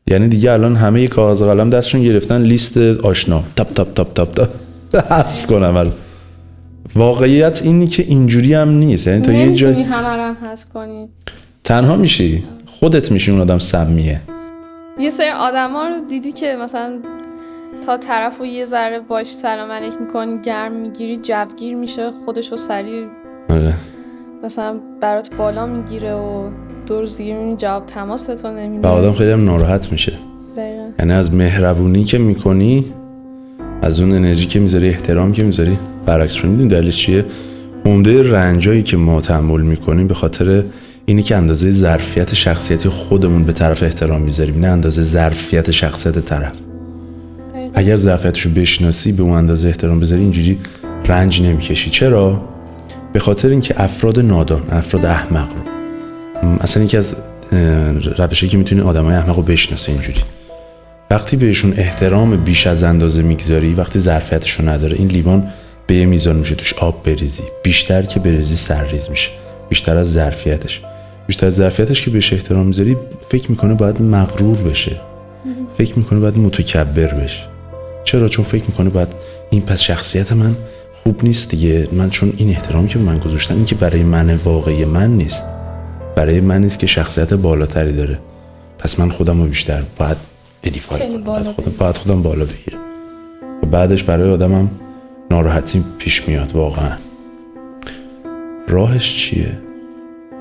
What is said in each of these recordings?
یعنی دیگه الان همه ی کاغذ قلم دستشون گرفتن لیست آشنا تاپ تاپ تاپ تاپ تاپ حذف کنم. الان واقعیت اینی که اینجوری هم نیست. یعنی تا یه جایی همه رو هم حذف کنی تنها میشی، خودت میشی اون آدم سمیه. یه سری آدما رو دیدی که مثلا تا طرفو یه ذره باش سلام علیک میکنی گرم میگیری جوگیر میشه، خودشو سریع مثلا برات بالا میگیره و دو روز دیگه میبینی جواب تماستو نمیده و آدم خیلی هم ناراحت میشه. دقیقا. یعنی از مهربونی که میکنی، از اون انرژی که میذاری، احترام که میذاری، برعکسش میدونی دلیلش چیه؟ عمده رنجایی که ما تحمل میکنیم به خاطر اینی که اندازه ظرفیت شخصیتی خودمون به طرف احترام میذاریم، نه اندازه ظرفیت شخصیت طرف. اگر ظرفیتشو بشناسی، به اون اندازه احترام بذاری، اینجوری رنج نمیکشی. چرا؟ به خاطر اینکه افراد نادان، افراد احمق رو، اصلا یکی از روشی که میتونی آدمای احمق رو بشناسی اینجوری، وقتی بهشون احترام بیش از اندازه میگذاری، وقتی ظرفیتشو نداره، این لیوان به یه میزان میشه توش آب بریزی، بیشتر که بریزی سرریز میشه، بیشتر از ظرفیتش. بیشتر از ظرفیتش که بهش احترام میذاری، فکر میکنه باید مغرور بشه، فکر میکنه باید متکبر بشه. چرا؟ چون فکر میکنه باید این پس شخصیت من خوب نیست دیگه، من چون این احترامی که به من گذاشتن این که برای من واقعی من نیست، برای من نیست که شخصیت بالاتری داره، پس من خودم رو بیشتر باید بدیفای کنم، باید خودم بالا بگیرم. و بعدش برای آدمم ناراحتی پیش میاد. واقعا راهش چیه؟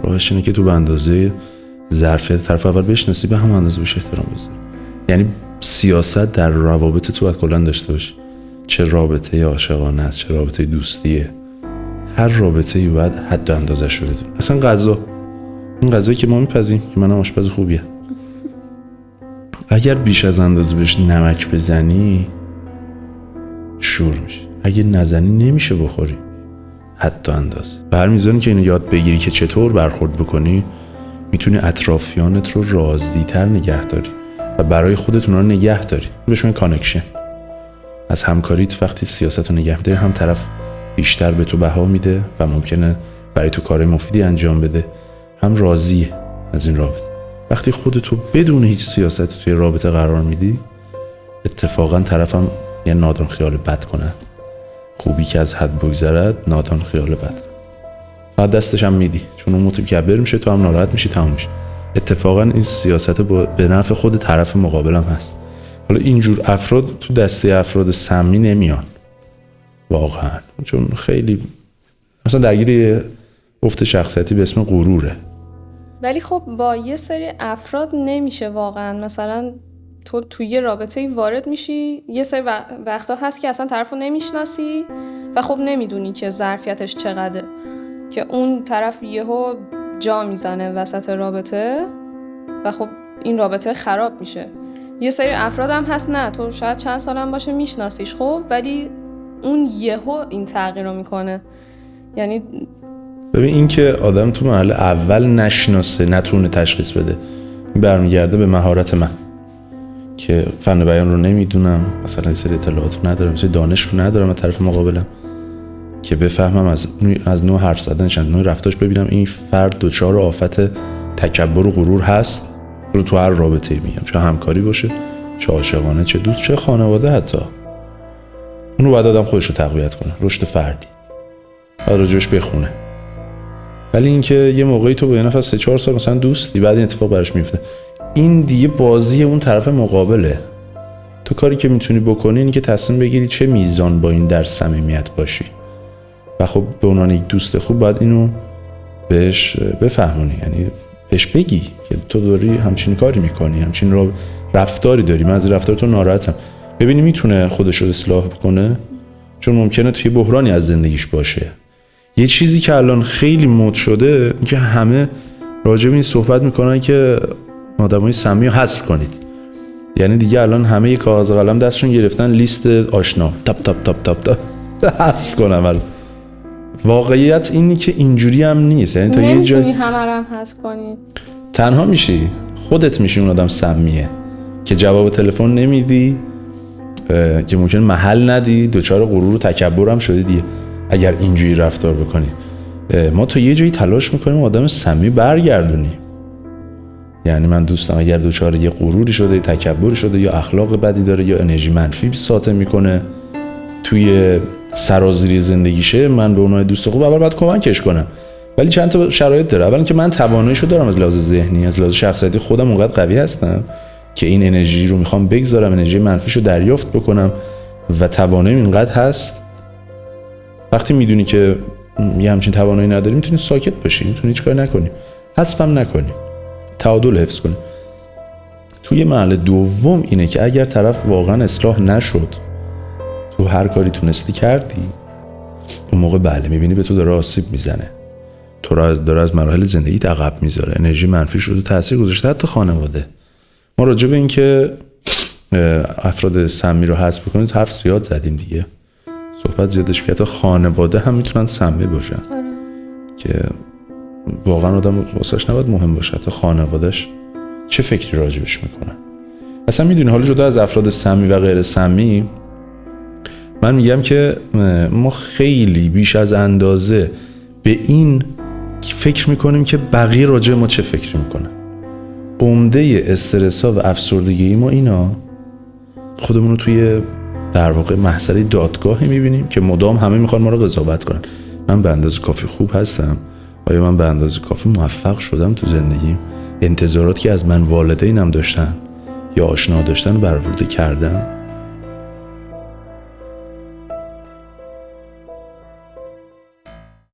راهش اینه که تو به اندازه ظرفیت طرف اول بشناسی، به هم اندازه بهش احترام بذاری. یعنی سیاست در روابط تو باید کلا داشته باشی، چه رابطه عاشقانه است، چه رابطه دوستیه، هر رابطه‌ای باید حد و اندازه‌اش رو بدونی. اصلا غذا، این غذایی که ما میپزیم، که منم آشپز خوبیه، اگر بیش از اندازه بهش نمک بزنی شور میشه، اگه نزنی نمیشه بخوری. حد و اندازه. به هر میزانی که اینو یاد بگیری که چطور برخورد بکنی، میتونی اطرافیانت رو راضی‌تر نگه داری و برای خودت اونها رو نگه داری. بهش میگن کانکشن. از همکاریت وقتی سیاست رو نگه داری، هم طرف بیشتر به تو بها میده و ممکنه برای تو کار مفیدی انجام بده، هم راضیه از این رابطه. وقتی خودتو بدون هیچ سیاستی توی رابطه قرار میدی، اتفاقا طرفم یه نادان خیال بد کنه. خوبی که از حد بگذرد، نادان خیال بد. بعد دستش هم میدی، چون اون متکبر میشه، تو هم ناراحت میشی، تموم میشه. اتفاقا این سیاست به نفع خود طرف مقابلم هست. حالا اینجور افراد تو دسته افراد سمی نمیان واقعا، چون خیلی مثلا درگیر افت شخصیتی به اسم غروره. ولی خب با یه سری افراد نمیشه واقعا. مثلا تو توی یه رابطه‌ای وارد میشی، یه سری وقتا هست که اصلا طرفو نمیشناسی و خب نمیدونی که ظرفیتش چقدره، که اون طرف یهو جا میزنه وسط رابطه و خب این رابطه خراب میشه. یه سری افراد هم هست نه، تو شاید چند سالم باشه میشناسیش خب، ولی اون یهو این تغییر رو میکنه. یعنی ببین این که آدم تو مرحله اول نشناسه، نتونه تشخیص بده، این برمیگرده به مهارت من که فن بیان رو نمیدونم، مثلا این سری اطلاعات رو ندارم، مثلا دانش رو ندارم از طرف مقابلم که بفهمم از نوع حرف زدنش، از نوع رفتارش ببینم این فرد دچار آفت تکبر و غرور هست. رو تو هر رابطه‌ای میگم، چه همکاری باشه، چه عاشقانه، چه دوست، چه خانواده، حتی اونو باید آدم خودش رو تقویت کنه، رشد فردی باید راجعش بخونه. ولی اینکه یه موقعی تو با یه نفر 3-4 سال مثلا دوستی، بعد این اتفاق براش میفته، این دیگه بازی اون طرف مقابله. تو کاری که میتونی بکنی اینه که تصمیم بگیری چه میزان با این در صمیمیت باشی و خب به عنوان یک دوست خوب باید اینو بهش بفهمونی، یعنی بهش بگی که تو داری همچین کاری میکنی، همچین رفتاری داری، من از رفتار تو ناراحتم. ببینی میتونه خودش رو اصلاح بکنه، چون ممکنه توی بحرانی از زندگیش باشه. یه چیزی که الان خیلی مد شده که همه راجع به این صحبت میکنن که آدمای سمی رو حذف کنید. یعنی دیگه الان همه ی کاغذ قلم دستشون گرفتن لیست آشنا تاپ تاپ تاپ تاپ تاپ حذف کنم. الان واقعیت اینی که اینجوری هم نیست. یعنی تا یه جایی همه رو هم حذف کنی، تنها میشی، خودت میشی اون آدم سمیه که جواب تلفن نمیدی، که ممکن محل ندی، دچار غرور و تکبر هم شدی دیگه اگر اینجوری رفتار بکنی. ما تا یه جایی تلاش میکنیم آدم سمی برگردونیم، یعنی من دوستم اگر دچار یه غروری شده، تکبری شده، یا اخلاق بدی داره، یا انرژی منفی ساطع میکنه توی سرازیری زندگیشه، من به اونای دوست خوب اول باید کمکش کنم. ولی چند تا شرایط داره. اولا که من تواناییشو دارم از لحاظ ذهنی، از لحاظ شخصیتی خودم اونقدر قوی هستم که این انرژی رو میخوام بگذارم، انرژی منفیشو دریافت بکنم و توانایی اینقدر هست. وقتی میدونی که یه همچین توانایی نداری، میتونی ساکت باشی، میتونی هیچ کاری نکنی، حذفم نکنی، تعادل حفظ کنی. توی مرحله دوم اینه که اگر طرف واقعا اصلاح نشد، تو هر کاری تونستی کردی، اون موقع بله میبینی به تو داره آسیب میزنه، تو را داره از مراحل زندگی عقب میذاره، انرژی منفی شده، تاثیر گذاشته حتی خانواده. ما راجع به این که افراد سمی رو حذف بکنید حرف زیاد زدیم دیگه، صحبت زیادش که حتی خانواده هم میتونن سمی باشن. که واقعا آدم واسش نباید مهم باشه حتی خانوادهش چه فکری راجبش میکنن. اصلا میدونی حالا جدا از افراد سمی و غیر سمی، من میگم که ما خیلی بیش از اندازه به این فکر میکنیم که بقیه راجع ما چه فکر میکنن. عمده استرس ها و افسردگی ما اینا، خودمون رو توی در واقع محضر دادگاهی میبینیم که مدام همه میخوان ما رو قضاوت کنن. من به اندازه کافی خوب هستم؟ آیا من به اندازه کافی موفق شدم تو زندگیم؟ انتظاراتی که از من والدینم داشتن یا آشنا داشتن برآورده کردم؟